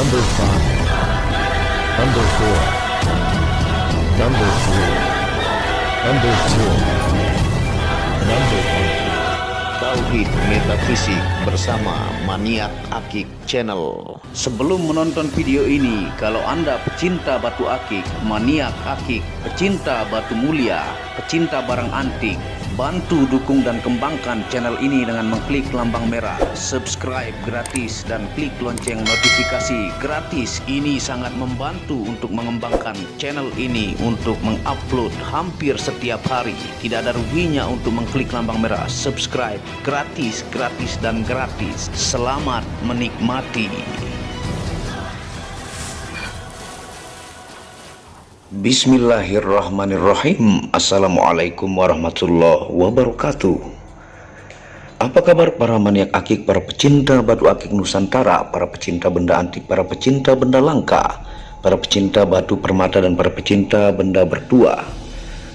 Number 5, Number 4, Number 3, Number 2, Number 1. Tauhid Metafisik bersama Maniak Akik Channel. Sebelum menonton video ini, kalau Anda pecinta batu akik, maniak akik, pecinta batu mulia, pecinta barang antik, bantu dukung dan kembangkan channel ini dengan mengklik lambang merah subscribe gratis dan klik lonceng notifikasi gratis. Ini sangat membantu untuk mengembangkan channel ini untuk mengupload hampir setiap hari. Tidak ada ruginya untuk mengklik lambang merah subscribe, gratis dan gratis. Selamat menikmati. Bismillahirrahmanirrahim. Assalamualaikum warahmatullahi wabarakatuh. Apa kabar para maniak akik, para pecinta batu akik Nusantara, para pecinta benda antik, para pecinta benda langka, para pecinta batu permata, dan para pecinta benda bertua?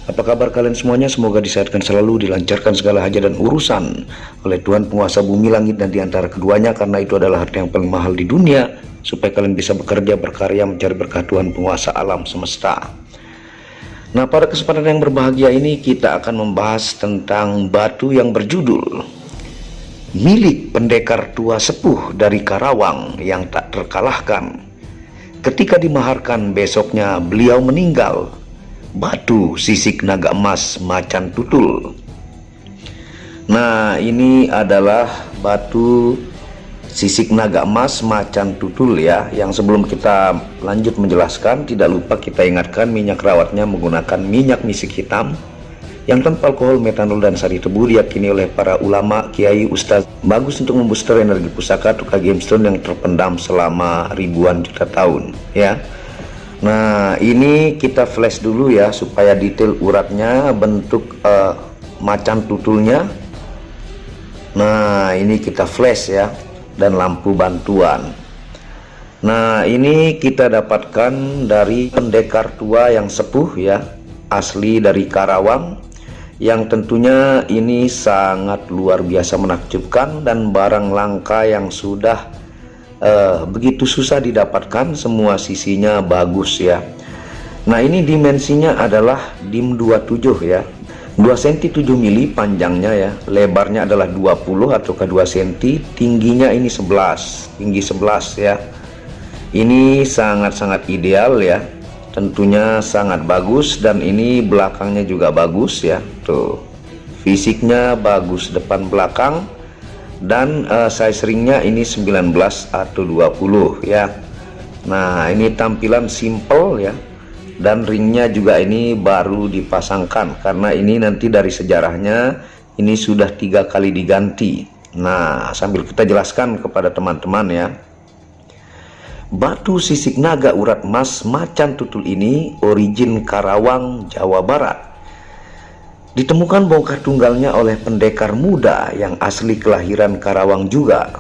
Apa kabar kalian semuanya? Semoga disehatkan selalu, dilancarkan segala hajat dan urusan oleh Tuhan penguasa bumi langit dan diantara keduanya, karena itu adalah harta yang paling mahal di dunia, supaya kalian bisa bekerja, berkarya, mencari berkah Tuhan penguasa alam semesta. Nah, pada kesempatan yang berbahagia ini kita akan membahas tentang batu yang berjudul milik pendekar tua sepuh dari Karawang yang tak terkalahkan. Ketika dimaharkan, besoknya beliau meninggal. Batu sisik naga emas macan tutul. Nah, ini adalah batu sisik naga emas macan tutul ya. Yang sebelum kita lanjut menjelaskan, tidak lupa kita ingatkan minyak rawatnya menggunakan minyak misik hitam yang tanpa alkohol, metanol, dan sari tebu, diyakini oleh para ulama, kiai, ustaz, bagus untuk membooster energi pusaka tukar gemstone yang terpendam selama ribuan juta tahun ya. Nah, ini kita flash dulu ya supaya detail uratnya, bentuk macan tutulnya. Nah, ini kita flash ya, dan lampu bantuan. Nah, ini kita dapatkan dari pendekar tua yang sepuh ya, asli dari Karawang, yang tentunya ini sangat luar biasa menakjubkan dan barang langka yang sudah begitu susah didapatkan. Semua sisinya bagus ya. Nah, ini dimensinya adalah dim 27 ya, 2 cm 7 mili panjangnya ya, lebarnya adalah 20 atau ke 2 cm, tingginya ini 11, tinggi 11 ya. Ini sangat-sangat ideal ya, tentunya sangat bagus. Dan ini belakangnya juga bagus ya, tuh fisiknya bagus depan belakang. Dan size ringnya ini 19 atau 20 ya. Nah, ini tampilan simple ya, dan ringnya juga ini baru dipasangkan, karena ini nanti dari sejarahnya ini sudah 3 kali diganti. Nah, sambil kita jelaskan kepada teman-teman ya, batu sisik naga urat emas macan tutul ini origin Karawang, Jawa Barat. Ditemukan bongkar tunggalnya oleh pendekar muda yang asli kelahiran Karawang juga,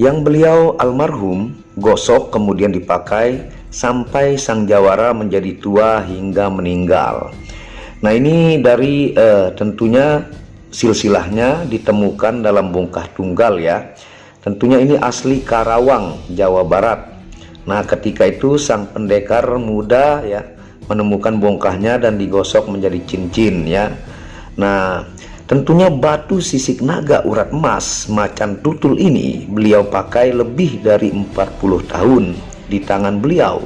yang beliau almarhum gosok kemudian dipakai sampai sang jawara menjadi tua hingga meninggal. Nah, ini dari tentunya silsilahnya ditemukan dalam bongkar tunggal ya. Tentunya ini asli Karawang, Jawa Barat. Nah, ketika itu sang pendekar muda ya menemukan bongkahnya dan digosok menjadi cincin ya. Nah, tentunya batu sisik naga urat emas macan tutul ini beliau pakai lebih dari 40 tahun di tangan beliau,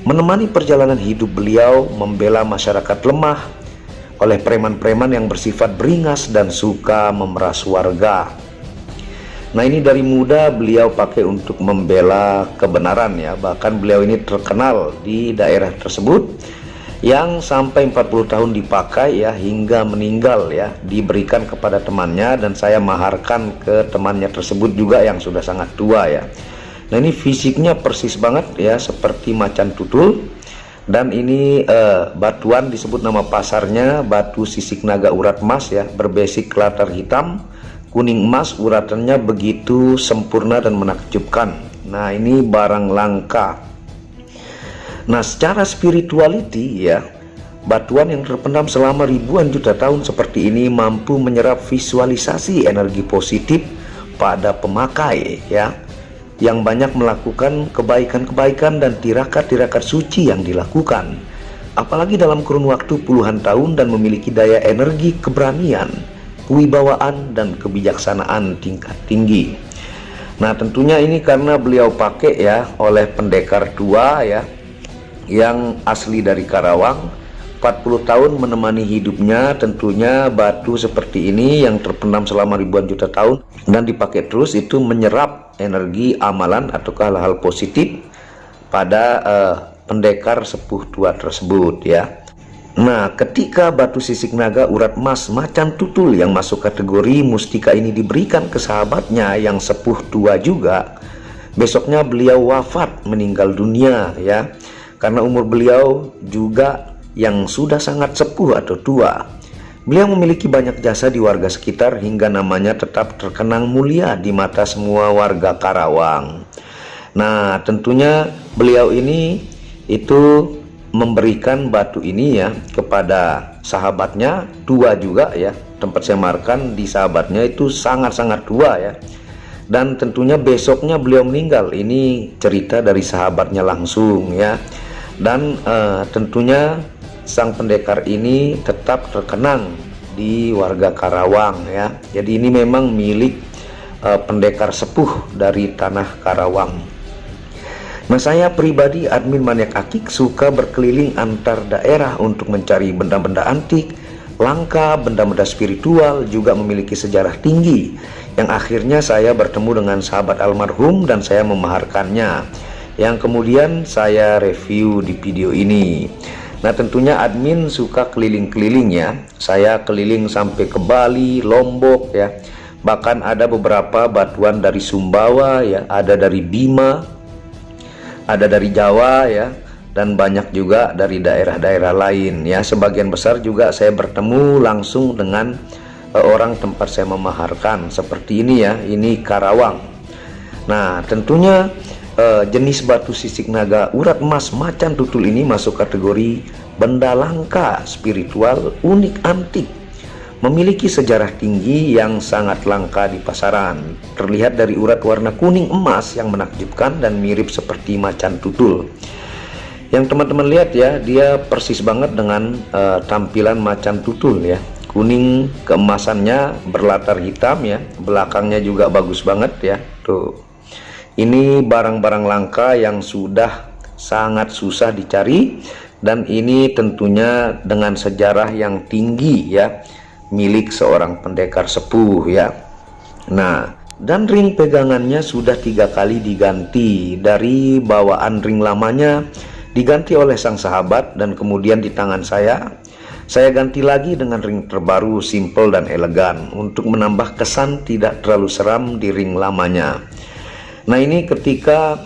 menemani perjalanan hidup beliau membela masyarakat lemah oleh preman-preman yang bersifat beringas dan suka memeras warga. Nah, ini dari muda beliau pakai untuk membela kebenaran ya. Bahkan beliau ini terkenal di daerah tersebut, yang sampai 40 tahun dipakai ya hingga meninggal ya, diberikan kepada temannya, dan saya maharkan ke temannya tersebut juga yang sudah sangat tua ya. Nah, ini fisiknya persis banget ya seperti macan tutul. Dan ini batuan disebut nama pasarnya batu sisik naga urat emas ya, berbasik latar hitam kuning emas, uratannya begitu sempurna dan menakjubkan. Nah, ini barang langka. Nah, secara spirituality ya, batuan yang terpendam selama ribuan juta tahun seperti ini mampu menyerap visualisasi energi positif pada pemakai ya. yang banyak melakukan kebaikan-kebaikan dan tirakat-tirakat suci yang dilakukan, apalagi dalam kurun waktu puluhan tahun, dan memiliki daya energi, keberanian, kewibawaan, dan kebijaksanaan tingkat tinggi. Nah, tentunya ini karena beliau pakai ya oleh pendekar tua ya, yang asli dari Karawang. 40 tahun menemani hidupnya tentunya batu seperti ini yang terpendam selama ribuan juta tahun dan dipakai terus, itu menyerap energi amalan atau hal-hal positif pada pendekar sepuh tua tersebut ya. Nah, ketika batu sisik naga urat emas macan tutul yang masuk kategori mustika ini diberikan ke sahabatnya yang sepuh tua juga, besoknya beliau wafat, meninggal dunia ya, karena umur beliau juga yang sudah sangat sepuh atau tua. Beliau memiliki banyak jasa di warga sekitar hingga namanya tetap terkenang mulia di mata semua warga Karawang. Nah, tentunya beliau ini itu memberikan batu ini ya kepada sahabatnya tua juga ya. Tempat saya markan di sahabatnya itu sangat-sangat tua ya. Dan tentunya besoknya beliau meninggal. Ini cerita dari sahabatnya langsung ya. Dan tentunya sang pendekar ini tetap terkenang di warga Karawang ya. Jadi ini memang milik pendekar sepuh dari tanah Karawang. Nah, saya pribadi admin Maniak Akik suka berkeliling antar daerah untuk mencari benda-benda antik, langka, benda-benda spiritual, juga memiliki sejarah tinggi, yang akhirnya saya bertemu dengan sahabat almarhum dan saya memaharkannya, yang kemudian saya review di video ini. Nah, tentunya admin suka keliling-keliling ya. Saya keliling sampai ke Bali, Lombok ya. Bahkan ada beberapa batuan dari Sumbawa ya, ada dari Bima, ada dari Jawa ya, dan banyak juga dari daerah-daerah lain ya. Sebagian besar juga saya bertemu langsung dengan orang tempat saya memaharkan seperti ini ya. Ini Karawang. Nah, tentunya jenis batu sisik naga urat emas macan tutul ini masuk kategori benda langka spiritual unik antik, memiliki sejarah tinggi yang sangat langka di pasaran. Terlihat dari urat warna kuning emas yang menakjubkan dan mirip seperti macan tutul. Yang teman-teman lihat ya, dia persis banget dengan tampilan macan tutul ya. Kuning keemasannya berlatar hitam ya, belakangnya juga bagus banget ya. Tuh. Ini barang-barang langka yang sudah sangat susah dicari, dan ini tentunya dengan sejarah yang tinggi ya, milik seorang pendekar sepuh ya. Nah, dan ring pegangannya sudah 3 kali diganti. Dari bawaan ring lamanya diganti oleh sang sahabat, dan kemudian di tangan saya ganti lagi dengan ring terbaru, simple dan elegan, untuk menambah kesan tidak terlalu seram di ring lamanya. Nah, ini ketika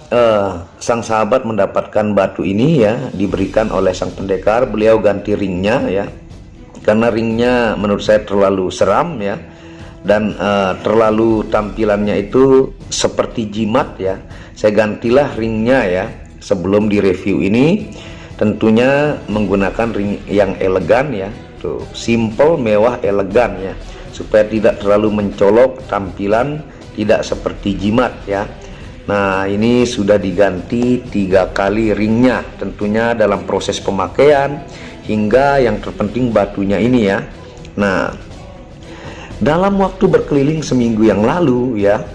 sang sahabat mendapatkan batu ini ya, diberikan oleh sang pendekar, beliau ganti ringnya ya, karena ringnya menurut saya terlalu seram ya, dan terlalu tampilannya itu seperti jimat ya. Saya gantilah ringnya ya sebelum direview ini, tentunya menggunakan ring yang elegan ya, tuh simple, mewah, elegan ya, supaya tidak terlalu mencolok tampilan, tidak seperti jimat ya. Nah, ini sudah diganti 3 kali ringnya, tentunya dalam proses pemakaian hingga yang terpenting batunya ini ya. Nah, dalam waktu berkeliling seminggu yang lalu ya,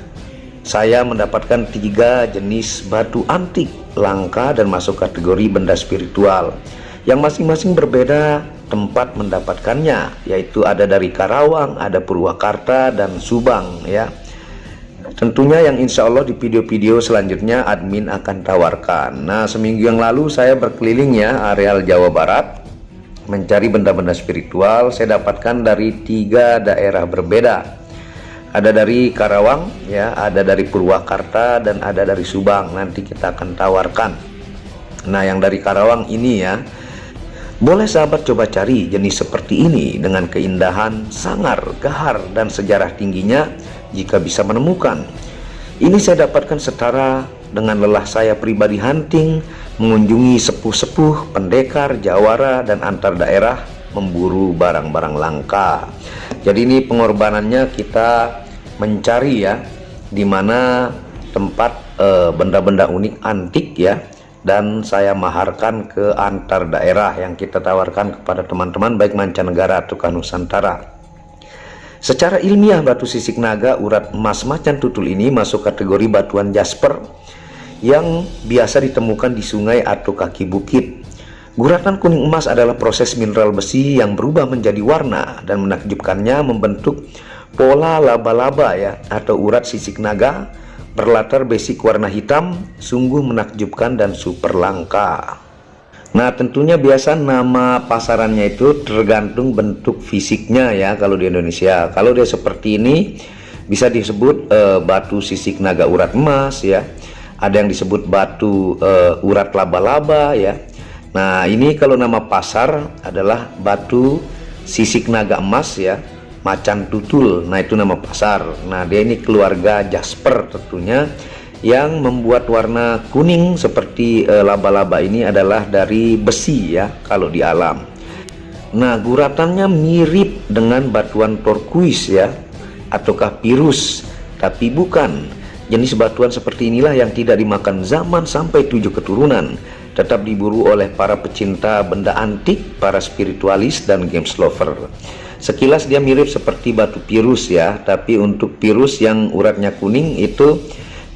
saya mendapatkan 3 jenis batu antik langka dan masuk kategori benda spiritual, yang masing-masing berbeda tempat mendapatkannya, yaitu ada dari Karawang, ada Purwakarta, dan Subang ya. Tentunya yang insya Allah di video-video selanjutnya admin akan tawarkan. Nah, seminggu yang lalu saya berkeliling ya areal Jawa Barat mencari benda-benda spiritual. Saya dapatkan dari 3 daerah berbeda. Ada dari Karawang ya, ada dari Purwakarta, dan ada dari Subang. Nanti kita akan tawarkan. Nah, yang dari Karawang ini ya, boleh sahabat coba cari jenis seperti ini dengan keindahan, sangar, gahar, dan sejarah tingginya. Jika bisa menemukan ini, saya dapatkan setara dengan lelah saya pribadi hunting, mengunjungi sepuh-sepuh, pendekar, jawara, dan antar daerah memburu barang-barang langka. Jadi ini pengorbanannya kita mencari ya, di mana tempat benda-benda unik antik ya, dan saya maharkan ke antar daerah yang kita tawarkan kepada teman-teman baik mancanegara atau Nusantara. Secara ilmiah, batu sisik naga urat emas macan tutul ini masuk kategori batuan jasper yang biasa ditemukan di sungai atau kaki bukit. Guratan kuning emas adalah proses mineral besi yang berubah menjadi warna, dan menakjubkannya membentuk pola laba-laba ya atau urat sisik naga berlatar basic warna hitam, sungguh menakjubkan dan super langka. Nah, tentunya biasa nama pasarannya itu tergantung bentuk fisiknya ya. Kalau di Indonesia, kalau dia seperti ini bisa disebut batu sisik naga urat emas ya. Ada yang disebut batu urat laba-laba ya. Nah, ini kalau nama pasar adalah batu sisik naga emas ya, macan tutul. Nah, itu nama pasar. Nah, dia ini keluarga jasper tentunya, yang membuat warna kuning seperti laba-laba ini adalah dari besi ya kalau di alam. Nah, guratannya mirip dengan batuan turquoise ya, ataukah pirus, tapi bukan. Jenis batuan seperti inilah yang tidak dimakan zaman sampai 7 keturunan, tetap diburu oleh para pecinta benda antik, para spiritualis dan games lover. Sekilas dia mirip seperti batu pirus ya, tapi untuk pirus yang uratnya kuning itu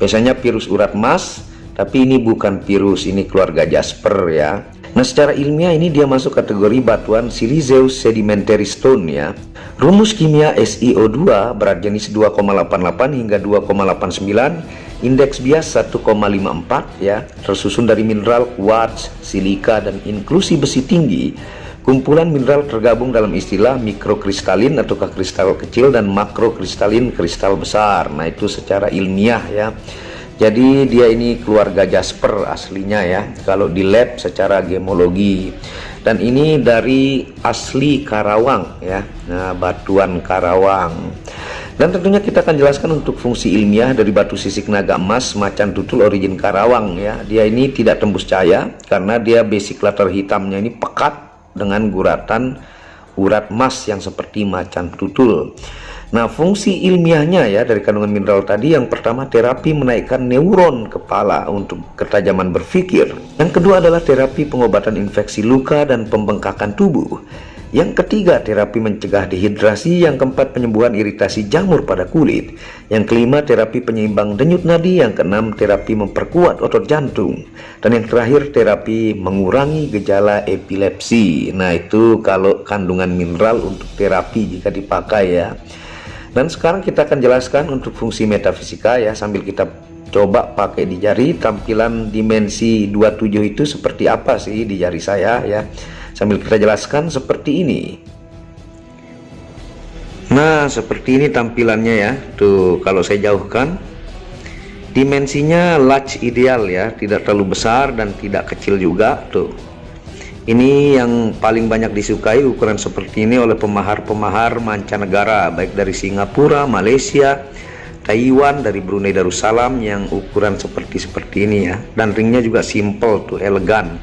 biasanya pirus urat emas, tapi ini bukan pirus, ini keluarga jasper ya. Nah, secara ilmiah ini dia masuk kategori batuan siliceous sedimentary stone ya. Rumus kimia SiO2 berat jenis 2,88 hingga 2,89, indeks bias 1,54 ya, tersusun dari mineral quartz, silika dan inklusi besi tinggi. Kumpulan mineral tergabung dalam istilah mikrokristalin ataukah kristal kecil dan makrokristalin kristal besar. Nah, itu secara ilmiah ya. Jadi dia ini keluarga jasper aslinya ya, kalau di lab secara gemologi. Dan ini dari asli Karawang ya, nah, batuan Karawang. Dan tentunya kita akan jelaskan untuk fungsi ilmiah dari batu sisik naga emas macan tutul origin Karawang ya. Dia ini tidak tembus cahaya karena dia basic latar hitamnya ini pekat dengan guratan urat emas yang seperti macan tutul. Nah, fungsi ilmiahnya ya dari kandungan mineral tadi, yang pertama terapi menaikkan neuron kepala untuk ketajaman berpikir. Yang kedua adalah terapi pengobatan infeksi luka dan pembengkakan tubuh. Yang ketiga terapi mencegah dehidrasi. Yang keempat penyembuhan iritasi jamur pada kulit. Yang kelima terapi penyeimbang denyut nadi. Yang keenam terapi memperkuat otot jantung. Dan yang terakhir terapi mengurangi gejala epilepsi. Nah, itu kalau kandungan mineral untuk terapi jika dipakai ya. Dan sekarang kita akan jelaskan untuk fungsi metafisika ya, sambil kita coba pakai di jari. Tampilan dimensi 27 itu seperti apa sih di jari saya ya, sambil kita jelaskan seperti ini. Nah, seperti ini tampilannya ya. Tuh, kalau saya jauhkan, dimensinya large ideal ya, tidak terlalu besar dan tidak kecil juga. Tuh, ini yang paling banyak disukai ukuran seperti ini oleh pemahar-pemahar mancanegara, baik dari Singapura, Malaysia, Taiwan, dari Brunei Darussalam, yang ukuran seperti ini ya. Dan ringnya juga simple tuh, elegan.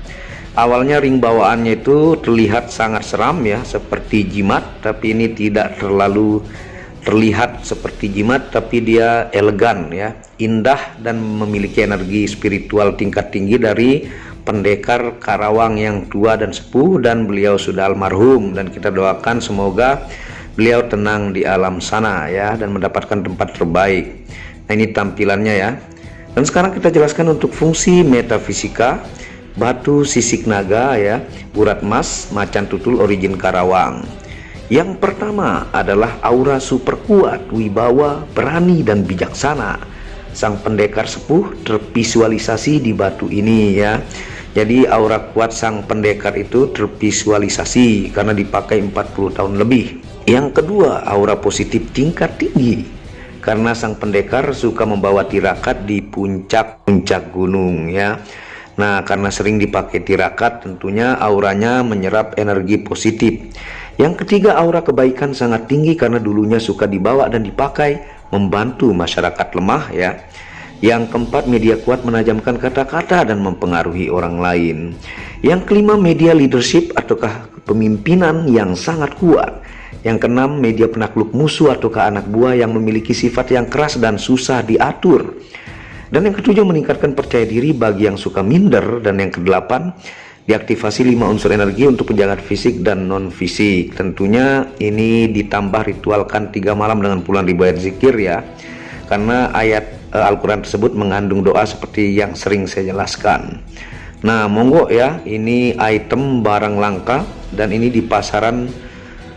Awalnya ring bawaannya itu terlihat sangat seram ya, seperti jimat, tapi ini tidak terlalu terlihat seperti jimat, tapi dia elegan ya, indah dan memiliki energi spiritual tingkat tinggi dari pendekar Karawang yang tua dan sepuh, dan beliau sudah almarhum, dan kita doakan semoga beliau tenang di alam sana ya, dan mendapatkan tempat terbaik. Nah, ini tampilannya ya. Dan sekarang kita jelaskan untuk fungsi metafisika batu sisik naga ya, urat emas macan tutul origin Karawang. Yang pertama adalah aura super kuat, wibawa, berani dan bijaksana. Sang pendekar sepuh tervisualisasi di batu ini ya. Jadi aura kuat sang pendekar itu tervisualisasi karena dipakai 40 tahun lebih. Yang kedua, aura positif tingkat tinggi, karena sang pendekar suka membawa tirakat di puncak-puncak gunung ya. Nah, karena sering dipakai tirakat, tentunya auranya menyerap energi positif. Yang ketiga, aura kebaikan sangat tinggi karena dulunya suka dibawa dan dipakai membantu masyarakat lemah ya. Yang keempat, media kuat menajamkan kata-kata dan mempengaruhi orang lain. Yang kelima, media leadership ataukah kepemimpinan yang sangat kuat. Yang keenam, media penakluk musuh ataukah anak buah yang memiliki sifat yang keras dan susah diatur. Dan yang ketujuh, meningkatkan percaya diri bagi yang suka minder. Dan yang kedelapan, diaktifasi 5 unsur energi untuk penjagaan fisik dan non fisik. Tentunya ini ditambah ritualkan 3 malam dengan puluhan ribu ayat zikir ya, karena ayat Al-Quran tersebut mengandung doa seperti yang sering saya jelaskan. Nah monggo ya, ini item barang langka dan ini di pasaran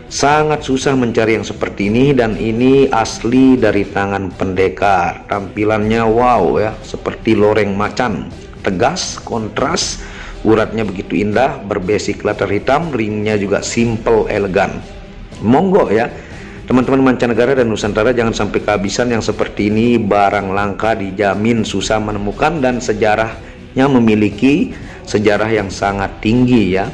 sangat susah mencari yang seperti ini, dan ini asli dari tangan pendekar. Tampilannya wow ya, seperti loreng macan, tegas, kontras, uratnya begitu indah, berbasic letter hitam, ringnya juga simple, elegan. Monggo ya teman-teman mancanegara dan Nusantara, jangan sampai kehabisan yang seperti ini. Barang langka, dijamin susah menemukan, dan sejarahnya memiliki sejarah yang sangat tinggi ya.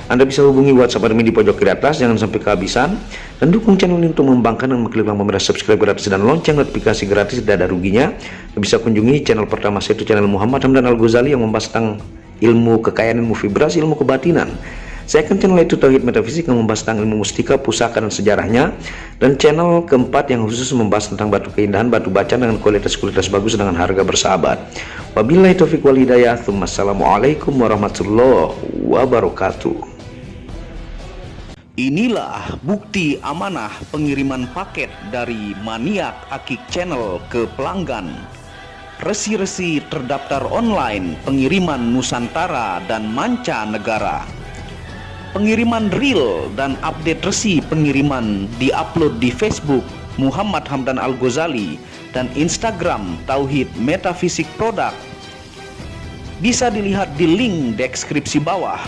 Anda bisa hubungi WhatsApp admin di pojok kiri atas, jangan sampai kehabisan. Dan dukung channel ini untuk mengembangkan dengan mengklik tombol merah subscribe gratis dan lonceng notifikasi gratis, tidak ada ruginya. Anda bisa kunjungi channel pertama saya, itu channel Muhammad Hamdan Al-Ghazali, yang membahas tentang ilmu kekayaan, ilmu vibrasi, ilmu kebatinan. Second channel itu Tauhid Metafisik, yang membahas tentang ilmu mustika, pusaka, dan sejarahnya. Dan channel keempat yang khusus membahas tentang batu keindahan, batu bacaan dengan kualitas bagus dengan harga bersahabat. Wabillahi taufiq wal hidayah. Assalamualaikum warahmatullahi wabarakatuh. Inilah bukti amanah pengiriman paket dari Maniak Akik Channel ke pelanggan. Resi-resi terdaftar online pengiriman Nusantara dan mancanegara. Pengiriman real dan update resi pengiriman diupload di Facebook Muhammad Hamdan Al-Ghazali dan Instagram Tauhid Metafisik Produk. Bisa dilihat di link deskripsi bawah.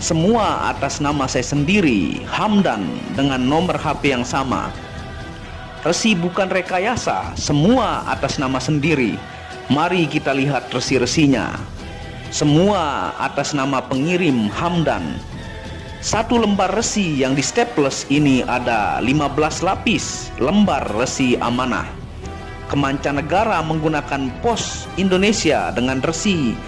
Semua atas nama saya sendiri, Hamdan, dengan nomor HP yang sama. Resi bukan rekayasa, semua atas nama sendiri. Mari kita lihat resi-resinya. Semua atas nama pengirim Hamdan. Satu lembar resi yang di staples ini ada 15 lapis lembar resi amanah. Kemancanegara menggunakan pos Indonesia dengan resi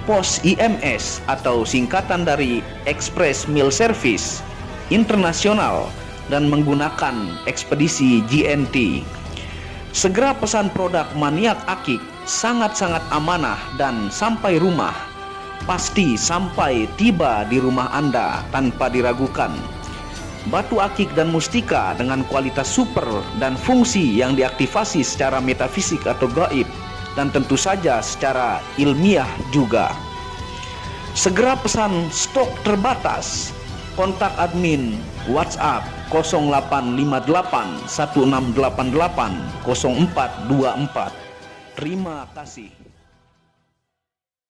pos IMS atau singkatan dari Express Mail Service Internasional, dan menggunakan ekspedisi GNT. Segera pesan produk Maniak Akik, sangat-sangat amanah dan sampai rumah. Pasti sampai tiba di rumah Anda tanpa diragukan. Batu akik dan mustika dengan kualitas super dan fungsi yang diaktifasi secara metafisik atau gaib, dan tentu saja secara ilmiah juga. Segera pesan, stok terbatas. Kontak admin WhatsApp 0858 1688 0424. Terima kasih.